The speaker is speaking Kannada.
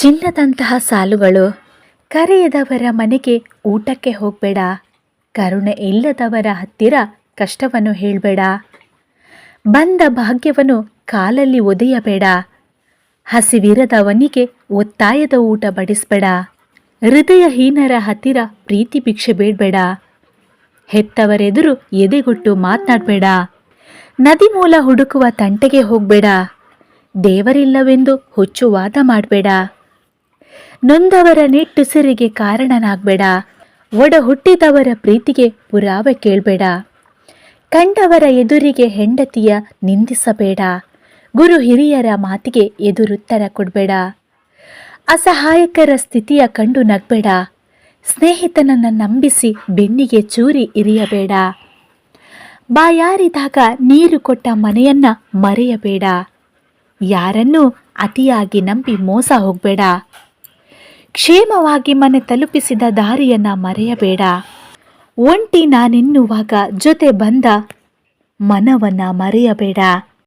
ಚಿನ್ನದಂತಹ ಸಾಲುಗಳು. ಕರೆಯದವರ ಮನೆಗೆ ಊಟಕ್ಕೆ ಹೋಗಬೇಡ. ಕರುಣೆ ಇಲ್ಲದವರ ಹತ್ತಿರ ಕಷ್ಟವನ್ನು ಹೇಳಬೇಡ. ಬಂದ ಭಾಗ್ಯವನ್ನು ಕಾಲಲ್ಲಿ ಒದೆಯಬೇಡ. ಹಸಿವಿರದವನಿಗೆ ಒತ್ತಾಯದ ಊಟ ಬಡಿಸಬೇಡ. ಹೃದಯಹೀನರ ಹತ್ತಿರ ಪ್ರೀತಿ ಭಿಕ್ಷೆ ಬೇಡಬೇಡ. ಹೆತ್ತವರೆದುರು ಎದೆಗೊಟ್ಟು ಮಾತನಾಡಬೇಡ. ನದಿ ಮೂಲ ಹುಡುಕುವ ತಂಟೆಗೆ ಹೋಗಬೇಡ. ದೇವರಿಲ್ಲವೆಂದು ಹುಚ್ಚು ವಾದ ಮಾಡಬೇಡ. ನೊಂದವರ ನಿಟ್ಟುಸಿರಿಗೆ ಕಾರಣನಾಗಬೇಡ. ಒಡ ಹುಟ್ಟಿದವರ ಪ್ರೀತಿಗೆ ಪುರಾವೆ ಕೇಳಬೇಡ. ಕಂಡವರ ಎದುರಿಗೆ ಹೆಂಡತಿಯ ನಿಂದಿಸಬೇಡ. ಗುರು ಹಿರಿಯರ ಮಾತಿಗೆ ಎದುರುತ್ತರ ಕೊಡಬೇಡ. ಅಸಹಾಯಕರ ಸ್ಥಿತಿಯ ಕಂಡು ನಗಬೇಡ. ಸ್ನೇಹಿತನನ್ನು ನಂಬಿಸಿ ಬೆನ್ನಿಗೆ ಚೂರಿ ಇರಿಯಬೇಡ. ಬಾಯಾರಿದಾಗ ನೀರು ಕೊಟ್ಟ ಮನೆಯನ್ನ ಮರೆಯಬೇಡ. ಯಾರನ್ನೂ ಅತಿಯಾಗಿ ನಂಬಿ ಮೋಸ ಹೋಗಬೇಡ. ಕ್ಷೇಮವಾಗಿ ಮನೆ ತಲುಪಿಸಿದ ದಾರಿಯನ್ನ ಮರೆಯಬೇಡ. ಒಂಟಿ ನಾನೆನ್ನುವಾಗ ಜೊತೆ ಬಂದ ಮನವನ್ನ ಮರೆಯಬೇಡ.